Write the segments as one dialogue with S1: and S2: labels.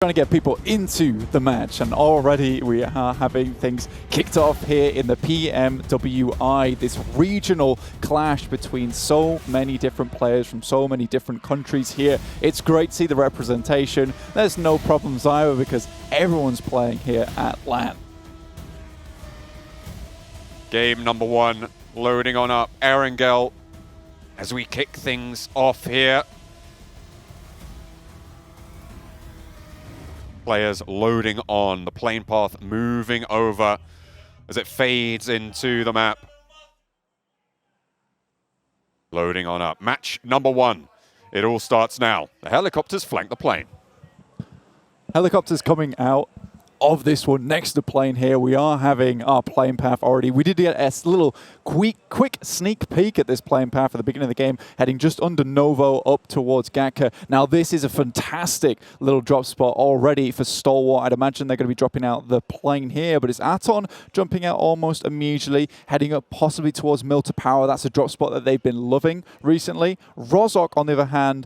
S1: Trying to get people into the match, and already we are having things kicked off here in the PMWI, this regional clash between so many different players from so many different countries here. It's great to see the representation. There's no problems either because everyone's playing here at LAN.
S2: Game number one loading on up. Erangel as we kick things off here. Players loading on, the plane path moving over as it fades into the map. Loading on up. Match number one. It all starts now. The helicopters flank the plane.
S1: Helicopters coming out of this one next to plane here. We are having our plane path already. We did get a little quick sneak peek at this plane path at the beginning of the game, heading just under Novo up towards Gatka. Now this is a fantastic little drop spot already for Stalwart. I'd imagine they're going to be dropping out the plane here, but it's Aton jumping out almost immediately, heading up possibly towards Mill to Power. That's a drop spot that they've been loving recently. Rozok, on the other hand,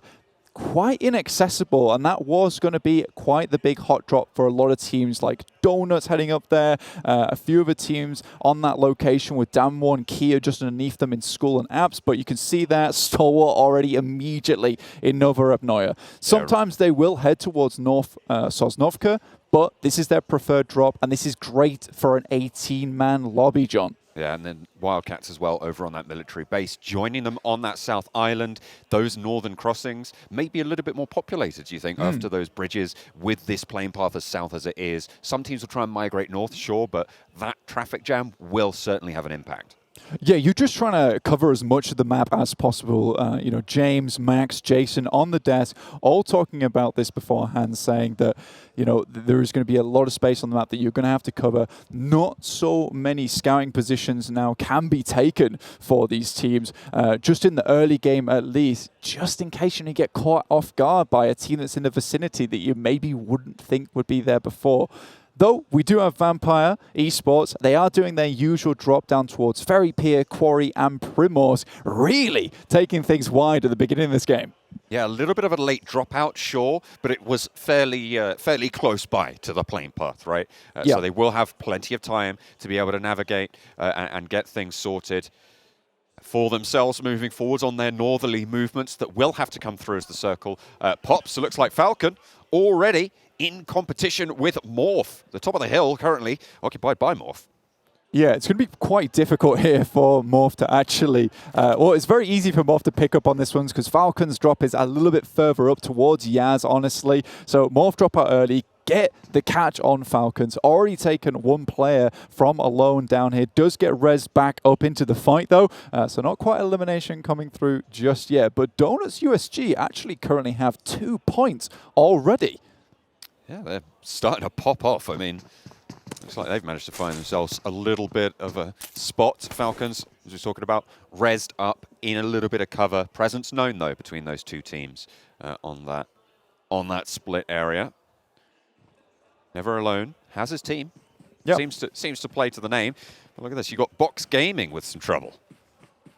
S1: quite inaccessible, and that was going to be quite the big hot drop for a lot of teams like Donuts heading up there, a few other teams on that location with Damwon and Kia just underneath them in School and Apps, but you can see that Stalwart already immediately in Novorevnoye. Sometimes they will head towards North Sosnovka, but this is their preferred drop, and this is great for an 18-man lobby, John.
S2: Yeah, and then Wildcats as well over on that military base, joining them on that South Island. Those northern crossings may be a little bit more populated, do you think, after those bridges with this plane path as south as it is. Some teams will try and migrate north, sure, but that traffic jam will certainly have an impact.
S1: Yeah, you're just trying to cover as much of the map as possible. You know, James, Max, Jason on the desk, all talking about this beforehand, saying that, you know, there is going to be a lot of space on the map that you're going to have to cover. Not so many scouting positions now can be taken for these teams, just in the early game at least, just in case you get caught off guard by a team that's in the vicinity that you maybe wouldn't think would be there before. Though we do have Vampire, Esports, they are doing their usual drop down towards Ferry Pier, Quarry and Primors, really taking things wide at the beginning of this game.
S2: Yeah, a little bit of a late dropout, sure, but it was fairly close by to the plane path, right? So they will have plenty of time to be able to navigate and get things sorted for themselves moving forwards on their northerly movements that will have to come through as the circle pops. So it looks like Falcon already in competition with Morph. The top of the hill currently occupied by Morph.
S1: Yeah, it's going to be quite difficult here for Morph to actually... well, it's very easy for Morph to pick up on this one because Falcon's drop is a little bit further up towards Yaz, honestly. So Morph drop out early, get the catch on Falcons. Already taken one player from alone down here. Does get res back up into the fight, though. So not quite elimination coming through just yet. But Donuts USG actually currently have 2 points already.
S2: Yeah, they're starting to pop off. I mean, looks like they've managed to find themselves a little bit of a spot. Falcons, as we were talking about, rezzed up in a little bit of cover. Presence known, though, between those two teams on that split area. Never alone. Has his team. Yep. Seems to play to the name. But look at this. You've got Box Gaming with some trouble.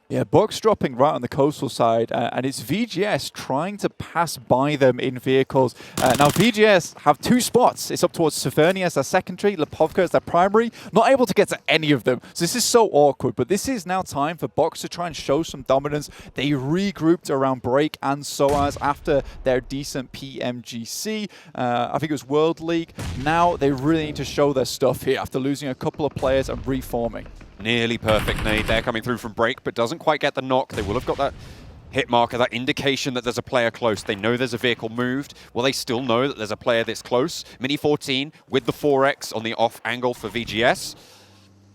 S1: Yeah, Box dropping right on the coastal side, and it's VGS trying to pass by them in vehicles. Now, VGS have 2 spots. It's up towards Severny as their secondary, Lipovka as their primary. Not able to get to any of them. So this is so awkward, but this is now time for Box to try and show some dominance. They regrouped around Break and SOAS after their decent PMGC. I think it was World League. Now they really need to show their stuff here after losing a couple of players and reforming.
S2: Nearly perfect nade there coming through from Break, but doesn't quite get the knock. They will have got that hit marker, that indication that there's a player close. They know there's a vehicle moved. Well, they still know that there's a player this close. Mini 14 with the 4X on the off angle for VGS.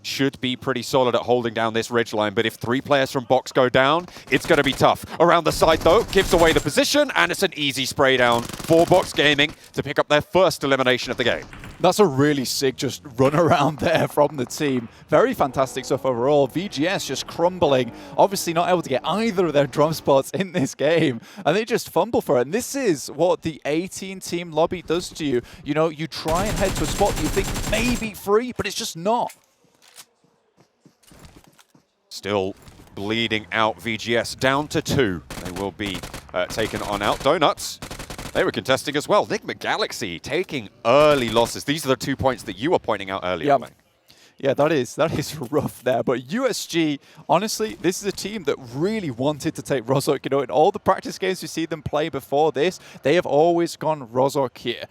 S2: Should be pretty solid at holding down this ridgeline, but if 3 players from Box go down, it's going to be tough. Around the side, though, gives away the position, and it's an easy spray down for Box Gaming to pick up their first elimination of the game.
S1: That's a really sick just run around there from the team. Very fantastic stuff overall. VGS just crumbling, obviously not able to get either of their drum spots in this game, and they just fumble for it. And this is what the 18-team lobby does to you. You know, you try and head to a spot that you think may be free, but it's just not.
S2: Still bleeding out VGS down to 2. They will be taken on out. Donuts They were contesting as well. Enigma.CEST taking early losses. These are the 2 points that you were pointing out earlier.
S1: Yep. Yeah, that is rough there. But USG, honestly, this is a team that really wanted to take Rozhok. You know, in all the practice games we see them play before this, they have always gone Rozhok here.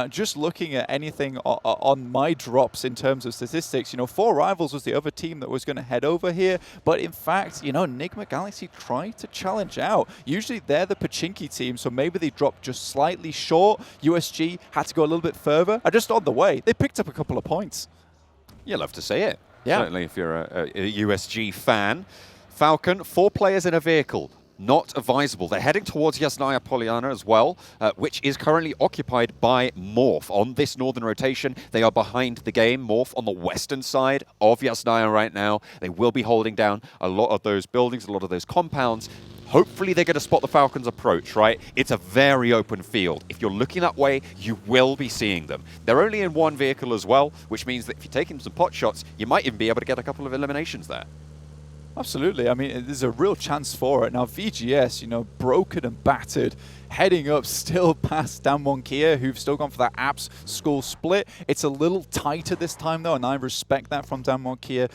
S1: Just looking at anything on my drops in terms of statistics, you know, 4 Rivals was the other team that was going to head over here. But in fact, you know, Enigma.CEST tried to challenge out. Usually they're the Pachinki team, so maybe they dropped just slightly short. USG had to go a little bit further. And just on the way, they picked up a couple of points.
S2: You love to see it.
S1: Yeah.
S2: Certainly if you're a USG fan. Falcon, 4 players in a vehicle. Not advisable. They're heading towards Yasnaya Polyana as well, which is currently occupied by Morph. On this northern rotation, they are behind the game. Morph on the western side of Yasnaya right now. They will be holding down a lot of those buildings, a lot of those compounds. Hopefully they're going to spot the Falcons' approach, right? It's a very open field. If you're looking that way, you will be seeing them. They're only in 1 vehicle as well, which means that if you're taking some pot shots, you might even be able to get a couple of eliminations there.
S1: Absolutely. I mean, there's a real chance for it. Now, VGS, you know, broken and battered, heading up still past Damwon Kia, who've still gone for that Apps School split. It's a little tighter this time, though, and I respect that from Damwon Kia.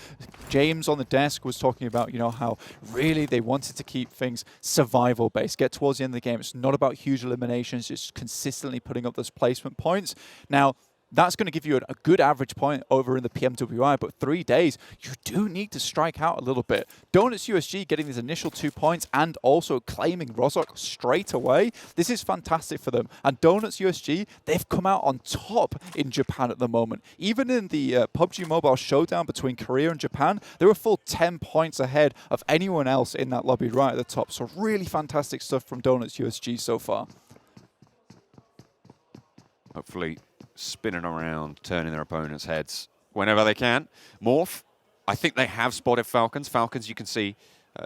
S1: James on the desk was talking about, you know, how really they wanted to keep things survival-based. Get towards the end of the game. It's not about huge eliminations, just consistently putting up those placement points. Now, that's going to give you a good average point over in the PMWI, but 3 days, you do need to strike out a little bit. Donuts USG getting these initial 2 points and also claiming Rozhok straight away. This is fantastic for them. And Donuts USG, they've come out on top in Japan at the moment. Even in the PUBG Mobile showdown between Korea and Japan, they were a full 10 points ahead of anyone else in that lobby right at the top. So really fantastic stuff from Donuts USG so far.
S2: Hopefully spinning around, turning their opponents' heads whenever they can. Morph, I think they have spotted Falcons. Falcons, you can see,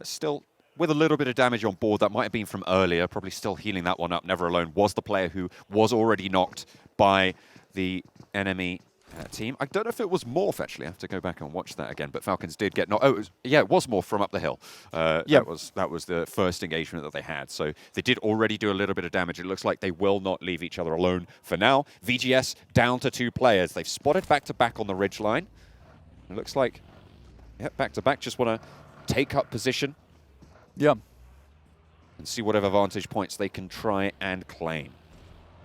S2: still with a little bit of damage on board. That might have been from earlier, probably still healing that one up. Never Alone was the player who was already knocked by the enemy team. I don't know if it was Morph, actually. I have to go back and watch that again. But Falcons did get knocked. Oh, it was Morph from up the hill. That was the first engagement that they had. So they did already do a little bit of damage. It looks like they will not leave each other alone for now. VGS down to 2 players. They've spotted back-to-back on the ridge line. It looks like, back-to-back just want to take up position.
S1: Yeah.
S2: And see whatever vantage points they can try and claim.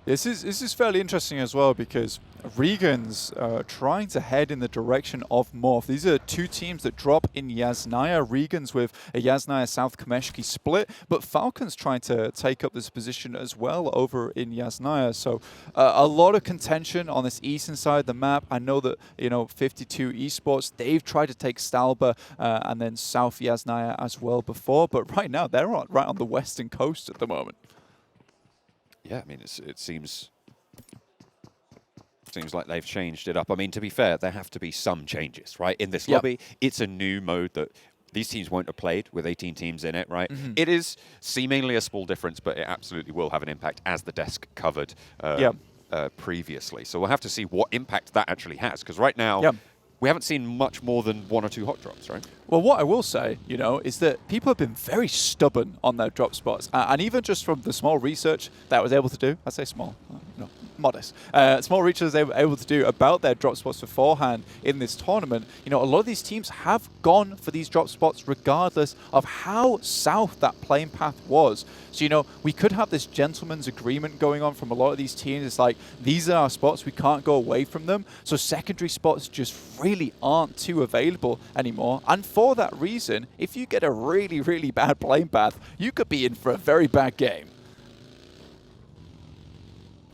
S1: This is fairly interesting as well because Regan's trying to head in the direction of Morph. These are 2 teams that drop in Yasnaya. Regan's with a Yasnaya South Kameshki split, but Falcon's trying to take up this position as well over in Yasnaya. So a lot of contention on this eastern side of the map. I know that, you know, 52 Esports, they've tried to take Stalba and then South Yasnaya as well before, but right now they're right on the western coast at the moment.
S2: Yeah, I mean, it seems like they've changed it up. I mean, to be fair, there have to be some changes, right? In this lobby, it's a new mode that these teams won't have played with 18 teams in it, right? It is seemingly a small difference, but it absolutely will have an impact, as the desk covered previously. So we'll have to see what impact that actually has, because right now, we haven't seen much more than 1 or 2 hot drops, right?
S1: Well, what I will say, you know, is that people have been very stubborn on their drop spots. And even just from the small research that I was able to do, I say small, no, modest, small research they were able to do about their drop spots beforehand in this tournament, you know, a lot of these teams have gone for these drop spots regardless of how south that playing path was. So, you know, we could have this gentleman's agreement going on from a lot of these teams. It's like, these are our spots, we can't go away from them. So secondary spots just really aren't too available anymore. And for that reason, if you get a really, really bad playing path, you could be in for a very bad game.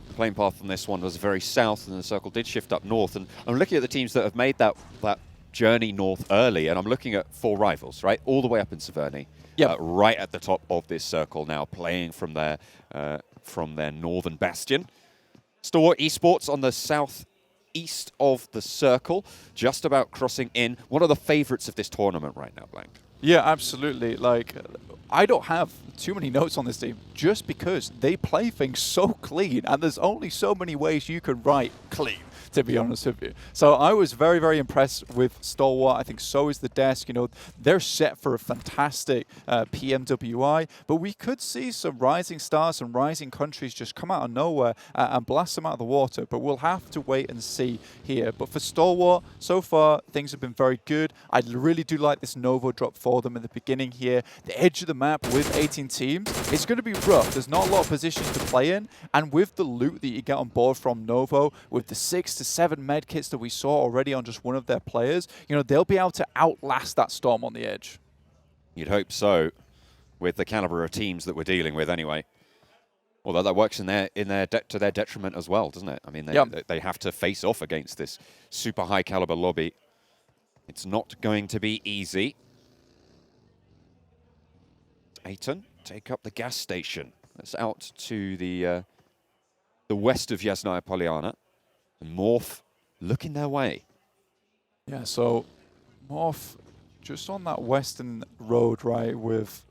S2: The playing path on this one was very south, and the circle did shift up north. And I'm looking at the teams that have made that journey north early, and I'm looking at 4 Rivals, right? All the way up in Severny. Right at the top of this circle now, playing from their northern bastion. Store Esports on the southeast of the circle, just about crossing in. One of the favorites of this tournament right now, Blank.
S1: Yeah, absolutely. Like, I don't have too many notes on this team just because they play things so clean, and there's only so many ways you can write clean, to be honest with you. So I was very, very impressed with Stalwart. I think so is the desk. You know, they're set for a fantastic PMWI, but we could see some rising stars, some rising countries just come out of nowhere and blast them out of the water, but we'll have to wait and see here. But for Stalwart, so far, things have been very good. I really do like this Novo drop for them in the beginning here. The edge of the map with 18 teams, it's going to be rough. There's not a lot of positions to play in, and with the loot that you get on board from Novo, with the 6 to 7 med kits that we saw already on just one of their players, you know, they'll be able to outlast that Storm on the edge.
S2: You'd hope so, with the caliber of teams that we're dealing with anyway. Although that works to their detriment as well, doesn't it? I mean, they have to face off against this super high caliber lobby. It's not going to be easy. Aiton take up the gas station. That's out to the west of Yasnaya Polyana. And Morph looking their way.
S1: Yeah, so Morph just on that western road, right, with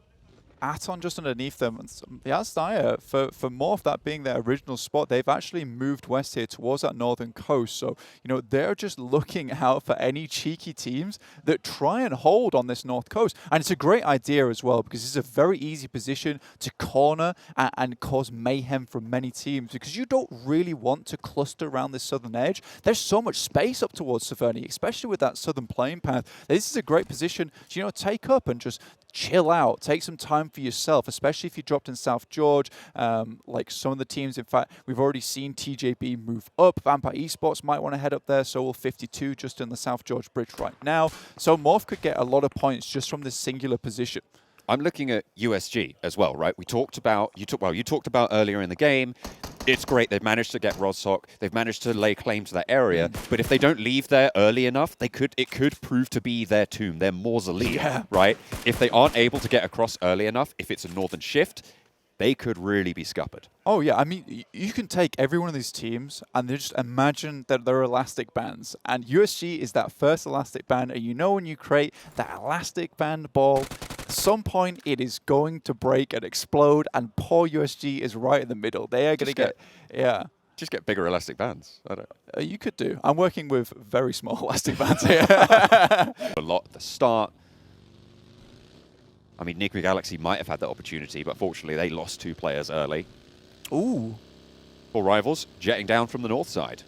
S1: Aton just underneath them. And Yasnaya, for Morph, that being their original spot, they've actually moved west here towards that northern coast. So, you know, they're just looking out for any cheeky teams that try and hold on this north coast. And it's a great idea as well, because it's a very easy position to corner and cause mayhem from many teams, because you don't really want to cluster around this southern edge. There's so much space up towards Saverni, especially with that southern playing path. This is a great position to, you know, take up and just chill out, take some time for yourself, especially if you dropped in South George. Like some of the teams, in fact, we've already seen TJB move up. Vampire Esports might want to head up there, so will 52 just in the South George bridge right now. So Morph could get a lot of points just from this singular position.
S2: I'm looking at USG as well, right? You talked about earlier in the game. It's great. They've managed to get Rozhok. They've managed to lay claim to that area. But if they don't leave there early enough, it could prove to be their tomb, their mausoleum, right? If they aren't able to get across early enough, if it's a northern shift, they could really be scuppered.
S1: Oh, yeah. I mean, you can take every one of these teams and just imagine that they're elastic bands. And USG is that first elastic band. And you know when you create that elastic band ball, at some point it is going to break and explode. And poor USG is right in the middle. They are going to get,
S2: Just get bigger elastic bands. I don't.
S1: You could do. I'm working with very small elastic bands here.
S2: A lot at the start. I mean, Nikmi Galaxy might have had that opportunity, but fortunately they lost 2 players early.
S1: Ooh.
S2: 4 rivals jetting down from the north side.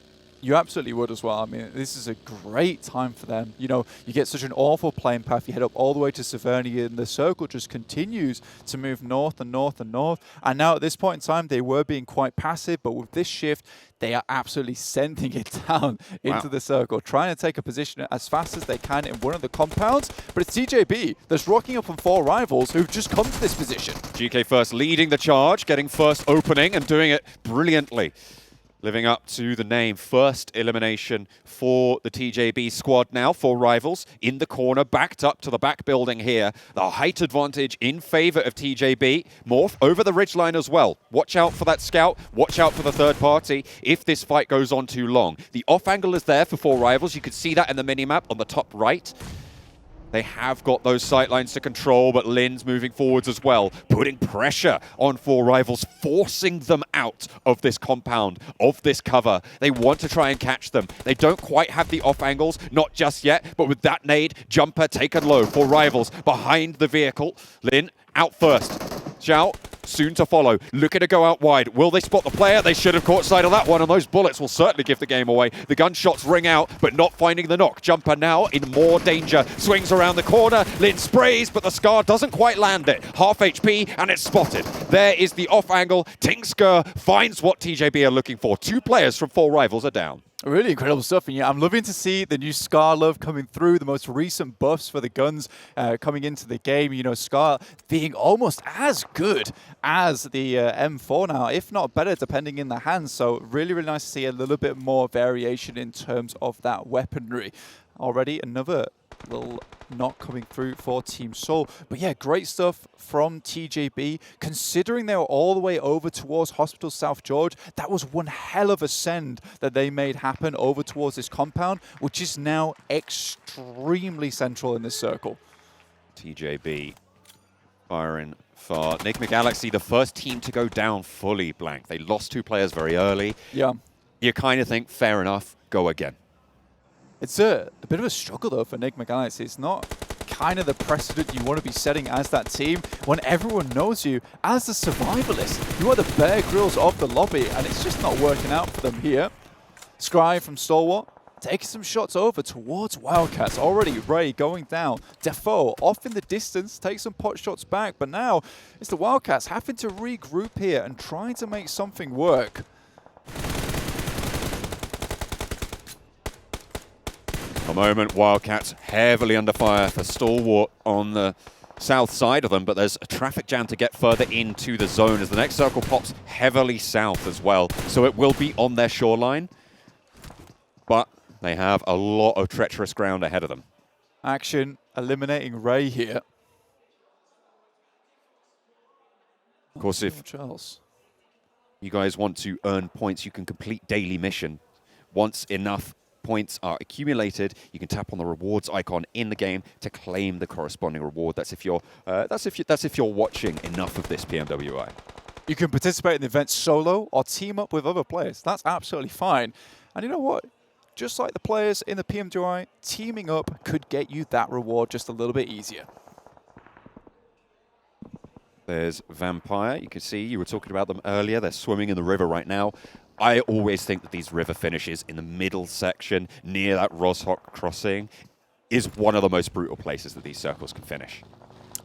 S1: You absolutely would as well. I mean, this is a great time for them. You know, you get such an awful playing path. You head up all the way to Saverni, and the circle just continues to move north and north and north. And now at this point in time, they were being quite passive, but with this shift, they are absolutely sending it down into the circle, trying to take a position as fast as they can in one of the compounds. But it's TJB that's rocking up on 4 rivals who've just come to this position.
S2: GK1st leading the charge, getting first opening and doing it brilliantly. Living up to the name, first elimination for the TJB squad now. 4 rivals in the corner, backed up to the back building here. The height advantage in favor of TJB. Morph over the ridgeline as well. Watch out for that scout. Watch out for the third party if this fight goes on too long. The off angle is there for 4 rivals. You could see that in the minimap on the top right. They have got those sightlines to control, but Lin's moving forwards as well, putting pressure on 4 rivals, forcing them out of this compound, of this cover. They want to try and catch them. They don't quite have the off angles, not just yet, but with that nade, jumper taken low. 4 rivals behind the vehicle. Lin out first. Zhao soon to follow. Looking to go out wide. Will they spot the player? They should have caught sight of that one, and those bullets will certainly give the game away. The gunshots ring out, but not finding the knock. Jumper now in more danger. Swings around the corner. Lin sprays, but the Scar doesn't quite land it. Half HP, and it's spotted. There is the off angle. Tingsker finds what TJB are looking for. 2 players from 4 rivals are down.
S1: Really incredible stuff, and yeah, I'm loving to see the new Scar love coming through, the most recent buffs for the guns coming into the game. You know, Scar being almost as good as the M4 now, if not better, depending in the hands. So really, really nice to see a little bit more variation in terms of that weaponry. Already another little knock coming through for Team Soul. But yeah, great stuff from TJB. Considering they were all the way over towards Hospital South George, that was one hell of a send that they made happen over towards this compound, which is now extremely central in this circle.
S2: TJB firing for Enigma Galaxy, the first team to go down fully blank. They lost 2 players very early.
S1: Yeah.
S2: You kind of think, fair enough, go again.
S1: It's a bit of a struggle, though, for Enigma Galaxy. It's not kind of the precedent you want to be setting as that team when everyone knows you as the survivalist. You are the Bear Grylls of the lobby, and it's just not working out for them here. Scry from Stalwart taking some shots over towards Wildcats. Already Ray going down. Defoe off in the distance, takes some pot shots back, but now it's the Wildcats having to regroup here and trying to make something work.
S2: A moment, Wildcats heavily under fire for Stalwart on the south side of them, but there's a traffic jam to get further into the zone as the next circle pops heavily south as well. So it will be on their shoreline, but they have a lot of treacherous ground ahead of them.
S1: Action eliminating Ray here.
S2: Of course, if you guys want to earn points, you can complete daily mission. Once enough points are accumulated, you can tap on the rewards icon in the game to claim the corresponding reward. That's if you're watching enough of this PMWI.
S1: You can participate in the event solo or team up with other players. That's absolutely fine. And you know what? Just like the players in the PMWI, teaming up could get you that reward just a little bit easier.
S2: There's Vampire. You can see, you were talking about them earlier. They're swimming in the river right now. I always think that these river finishes in the middle section near that Roshok crossing is one of the most brutal places that these circles can finish.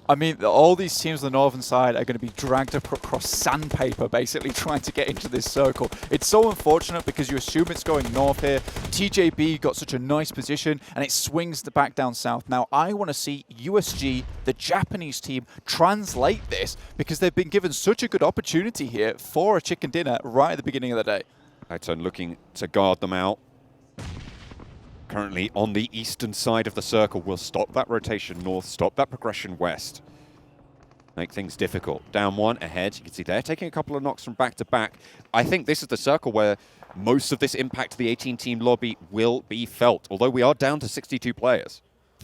S1: I mean, all these teams on the northern side are going to be dragged across sandpaper, basically, trying to get into this circle. It's so unfortunate because you assume it's going north here. TJB got such a nice position, and it swings back down south. Now, I want to see USG, the Japanese team, translate this because they've been given such a good opportunity here for a chicken dinner right at the beginning of the day.
S2: Highton looking to guard them out. Currently on the eastern side of the circle, will stop that rotation north, stop that progression west. Make things difficult. Down one, ahead. You can see they're taking a couple of knocks from back to back. I think this is the circle where most of this impact to the 18-team lobby will be felt, although we are down to 62 players.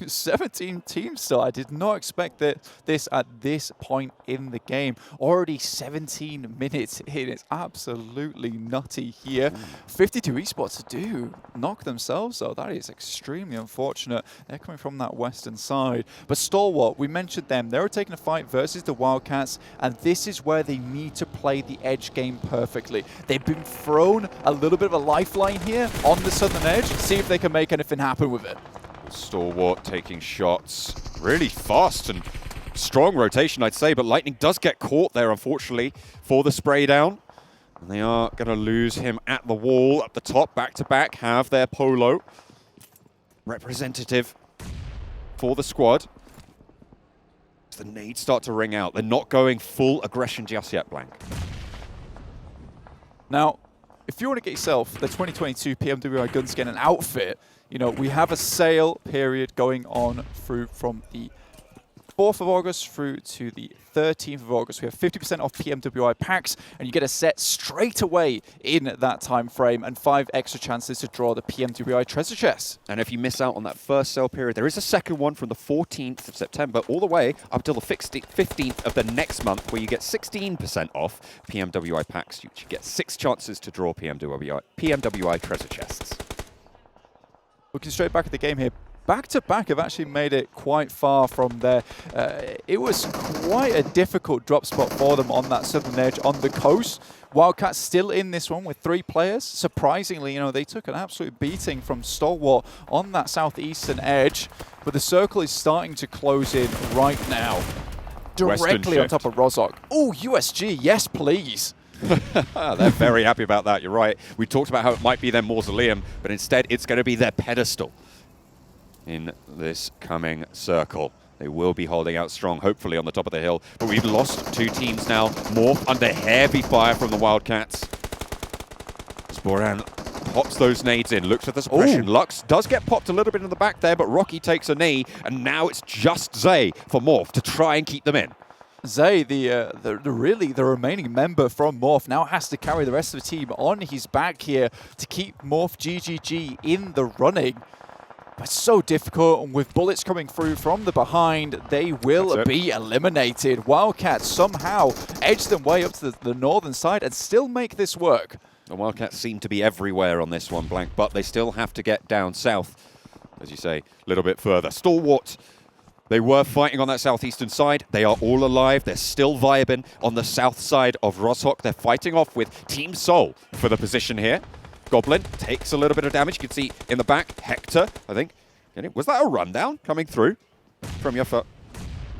S1: 17 teams still. I did not expect this at this point in the game. Already 17 minutes in. It's absolutely nutty here. 52 Esports do knock themselves, though. That is extremely unfortunate. They're coming from that western side. But Stalwart, we mentioned them. They were taking a fight versus the Wildcats, and this is where they need to play the edge game perfectly. They've been thrown a little bit of a lifeline here on the southern edge. See if they can make anything happen with it.
S2: Stalwart taking shots really fast and strong rotation, I'd say, but Lightning does get caught there, unfortunately, for the spray down. And they are going to lose him at the wall up the top, back-to-back, have their Polo. Representative for the squad. The nades start to ring out. They're not going full aggression just yet, Blank.
S1: Now, if you want to get yourself the 2022 PMWI gun skin and outfit, you know, we have a sale period going on through from the 4th of August through to the 13th of August. We have 50% off PMWI packs, and you get a set straight away in that time frame and 5 extra chances to draw the PMWI treasure chest.
S2: And if you miss out on that first sale period, there is a second one from the 14th of September all the way up till the 15th of the next month, where you get 16% off PMWI packs. You get 6 chances to draw PMWI treasure chests.
S1: Looking straight back at the game here, back-to-back have actually made it quite far from there. It was quite a difficult drop spot for them on that southern edge on the coast. Wildcats still in this one with 3 players. Surprisingly, you know, they took an absolute beating from Stalwart on that southeastern edge, but the circle is starting to close in right now. Directly on top of Rozhok. Oh, USG, yes please.
S2: They're very happy about that, you're right. We talked about how it might be their mausoleum, but instead it's going to be their pedestal in this coming circle. They will be holding out strong, hopefully on the top of the hill. But we've lost 2 teams now. Morph under heavy fire from the Wildcats. Sporan pops those nades in, looks at the suppression. Lux does get popped a little bit in the back there, but Rocky takes a knee, and now it's just Zay for Morph to try and keep them in.
S1: Zay, the remaining member from Morph, now has to carry the rest of the team on his back here to keep Morph GGG in the running. But so difficult, and with bullets coming through from the behind, they will be eliminated. Wildcats somehow edge them way up to the northern side and still make this work.
S2: The Wildcats seem to be everywhere on this one, Blank, but they still have to get down south, as you say, a little bit further. Stalwart, they were fighting on that southeastern side. They are all alive. They're still vibing on the south side of Rozhok. They're fighting off with Team Seoul for the position here. Goblin takes a little bit of damage. You can see in the back, Hector, I think. Was that a rundown coming through from Yuffa?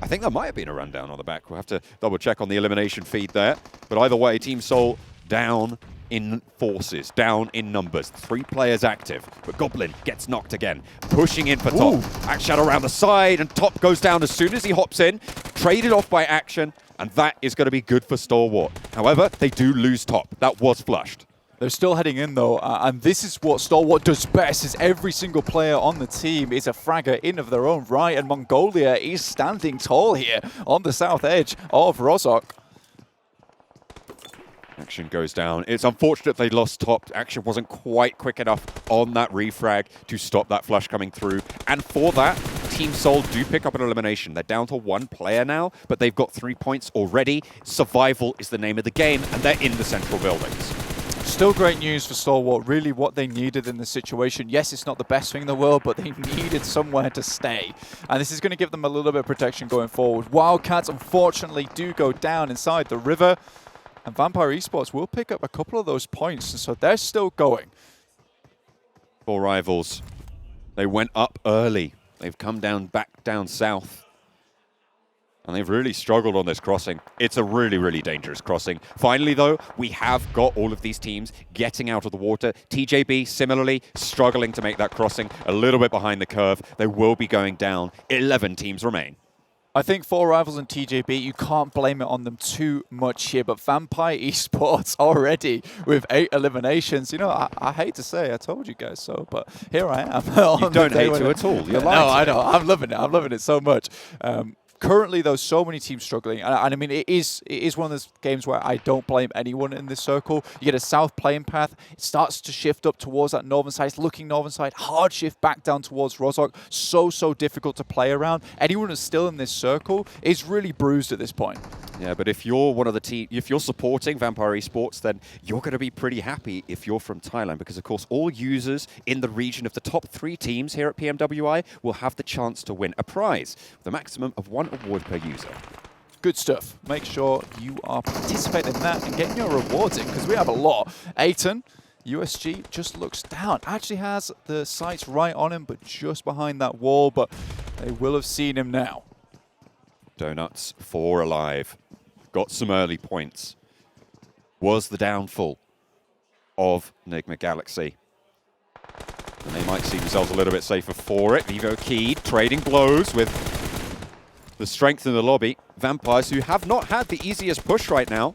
S2: I think there might have been a rundown on the back. We'll have to double check on the elimination feed there. But either way, Team Seoul down in forces, down in numbers. 3 players active, but Goblin gets knocked again. Pushing in for Top. Action around the side, and Top goes down as soon as he hops in. Traded off by Action, and that is going to be good for Stalwart. However, they do lose Top. That was flushed.
S1: They're still heading in though, and this is what Stalwart does best, is every single player on the team is a fragger in of their own right, and Mongolia is standing tall here on the south edge of Rozhok.
S2: Action goes down. It's unfortunate they lost Top. Action wasn't quite quick enough on that refrag to stop that flush coming through. And for that, Team Seoul do pick up an elimination. They're down to 1 player now, but they've got 3 points already. Survival is the name of the game, and they're in the central buildings.
S1: Still great news for Stalwart, really what they needed in the situation. Yes, it's not the best thing in the world, but they needed somewhere to stay. And this is going to give them a little bit of protection going forward. Wildcats, unfortunately, do go down inside the river. And Vampire Esports will pick up a couple of those points, and so they're still going.
S2: 4 rivals. They went up early. They've come down back down south. And they've really struggled on this crossing. It's a really, really dangerous crossing. Finally, though, we have got all of these teams getting out of the water. TJB, similarly, struggling to make that crossing a little bit behind the curve. They will be going down. 11 teams remain.
S1: I think 4 rivals and TJB, you can't blame it on them too much here, but Vampire Esports already with 8 eliminations. You know, I hate to say, I told you guys so, but here I am.
S2: You don't hate to at all. You're lying.
S1: No, I know. I'm loving it. I'm loving it so much. Currently, though, so many teams struggling. And I mean, it is one of those games where I don't blame anyone in this circle. You get a south playing path. It starts to shift up towards that northern side. It's looking northern side. Hard shift back down towards Rozhok. So difficult to play around. Anyone who's still in this circle is really bruised at this point.
S2: Yeah, but if you're one of the team, if you're supporting Vampire Esports, then you're going to be pretty happy if you're from Thailand, because of course all users in the region of the top 3 teams here at PMWI will have the chance to win a prize with a maximum of 1 award per user.
S1: Good stuff. Make sure you are participating in that and getting your rewards in, because we have a lot. Aiton, USG just looks down. Actually has the sights right on him, but just behind that wall, but they will have seen him now.
S2: Donuts, 4 alive. Got some early points. Was the downfall of Enigma Galaxy. And they might see themselves a little bit safer for it. Vivo Key trading blows with the strength in the lobby. Vampires, who have not had the easiest push right now.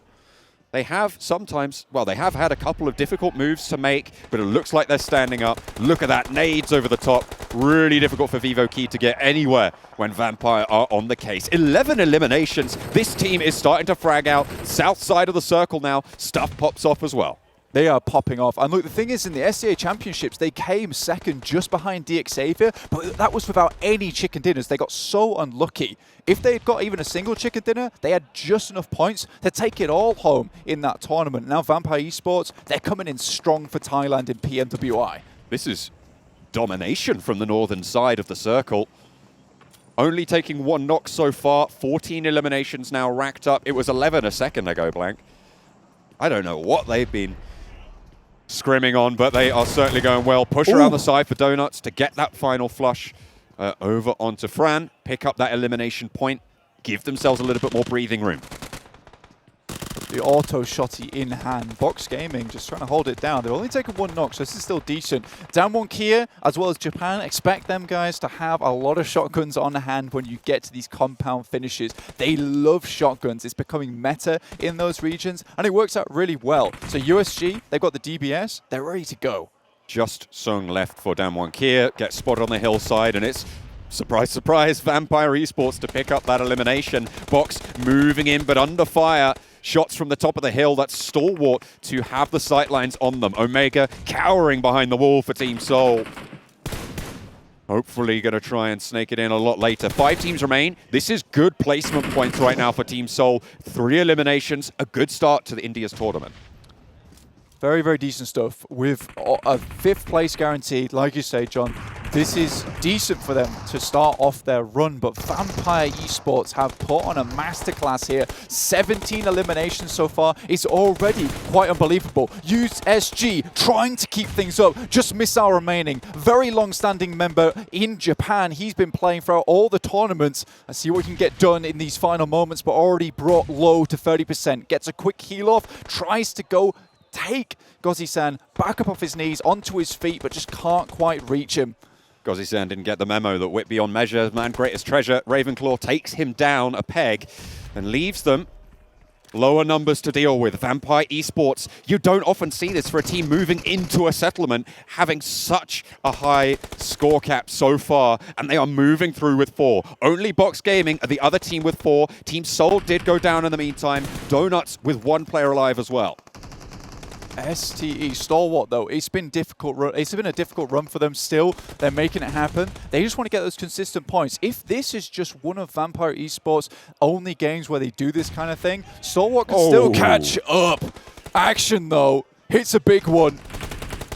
S2: They have sometimes, well, they have had a couple of difficult moves to make, but it looks like they're standing up. Look at that, nades over the top. Really difficult for Vivo Key to get anywhere when Vampire are on the case. 11 eliminations. This team is starting to frag out. South side of the circle now. Stuff pops off as well.
S1: They are popping off. And look, the thing is, in the SCA Championships, they came second just behind DXavier, but that was without any chicken dinners. They got so unlucky. If they had got even a single chicken dinner, they had just enough points to take it all home in that tournament. Now Vampire Esports, they're coming in strong for Thailand in PMWI.
S2: This is domination from the northern side of the circle. Only taking 1 knock so far, 14 eliminations now racked up. It was 11 a second ago, Blank. I don't know what they've been scrimming on, but they are certainly going well. Push around the side for Donuts to get that final flush over onto Fran, pick up that elimination point, give themselves a little bit more breathing room.
S1: The auto shotty in hand. Box Gaming just trying to hold it down. They've only taken 1 knock, so this is still decent. Damwon Kia, as well as Japan, expect them guys to have a lot of shotguns on hand when you get to these compound finishes. They love shotguns. It's becoming meta in those regions, and it works out really well. So USG, they've got the DBS. They're ready to go.
S2: Just Sung left for Damwon Kia. Gets spotted on the hillside, and it's surprise, surprise, Vampire Esports to pick up that elimination. Box moving in, but under fire. Shots from the top of the hill. That's Stalwart to have the sightlines on them. Omega cowering behind the wall for Team Seoul. Hopefully going to try and snake it in a lot later. 5 teams remain. This is good placement points right now for Team Seoul. 3 eliminations, a good start to the India's tournament.
S1: Very, very decent stuff with a 5th place guaranteed. Like you say, John, this is decent for them to start off their run, but Vampire Esports have put on a masterclass here. 17 eliminations so far. It's already quite unbelievable. USG trying to keep things up. Just Missile remaining. Very long-standing member in Japan. He's been playing throughout all the tournaments. Let's see what he can get done in these final moments, but already brought low to 30%. Gets a quick heal off. Tries to go take Gozi-san back up off his knees onto his feet, but just can't quite reach him.
S2: Gozi-san didn't get the memo that wit beyond measure, man greatest treasure. Ravenclaw takes him down a peg and leaves them lower numbers to deal with. Vampire Esports, you don't often see this for a team moving into a settlement, having such a high score cap so far, and they are moving through with 4. Only Box Gaming are the other team with 4. Team Seoul did go down in the meantime. Donuts with 1 player alive as well.
S1: STE stalwart though, it's been difficult. It's been a difficult run for them. Still, they're making it happen. They just want to get those consistent points. If this is just one of Vampire Esports' only games where they do this kind of thing, stalwart can still catch up. Action though, hits a big one.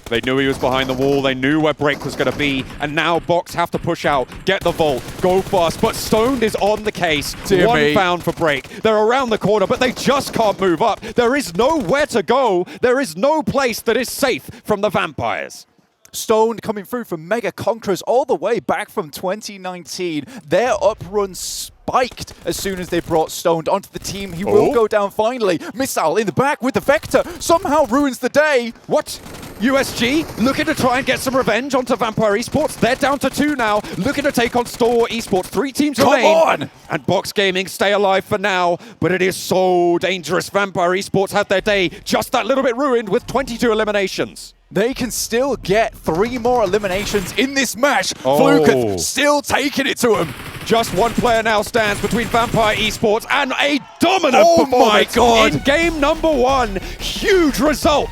S2: They knew he was behind the wall. They knew where Break was going to be. And now Box have to push out, get the vault, go fast. But Stoned is on the case.
S1: Dear
S2: 1
S1: me.
S2: found for Break. They're around the corner, but they just can't move up. There is nowhere to go. There is no place that is safe from the Vampires.
S1: Stoned coming through from Mega Conquerors all the way back from 2019. Their up run spiked as soon as they brought Stoned onto the team. He will go down finally. Missile in the back with the Vector. Somehow ruins the day.
S2: What? USG looking to try and get some revenge onto Vampire Esports. They're down to 2 now, looking to take on Stalwart Esports. 3 teams remain.
S1: Come on!
S2: And Box Gaming stay alive for now, but it is so dangerous. Vampire Esports had their day just that little bit ruined with 22 eliminations.
S1: They can still get 3 more eliminations in this match. Fluke still taking it to him.
S2: Just 1 player now stands between Vampire Esports and a dominant performance
S1: my God.
S2: in game number 1. Huge result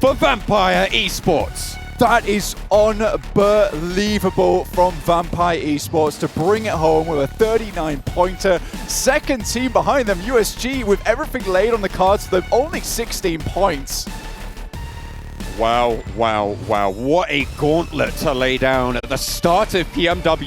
S2: for Vampire Esports.
S1: That is unbelievable from Vampire Esports to bring it home with a 39-pointer. Second team behind them, USG, with everything laid on the cards for them, only 16 points.
S2: Wow, wow, wow. What a gauntlet to lay down at the start of PMW.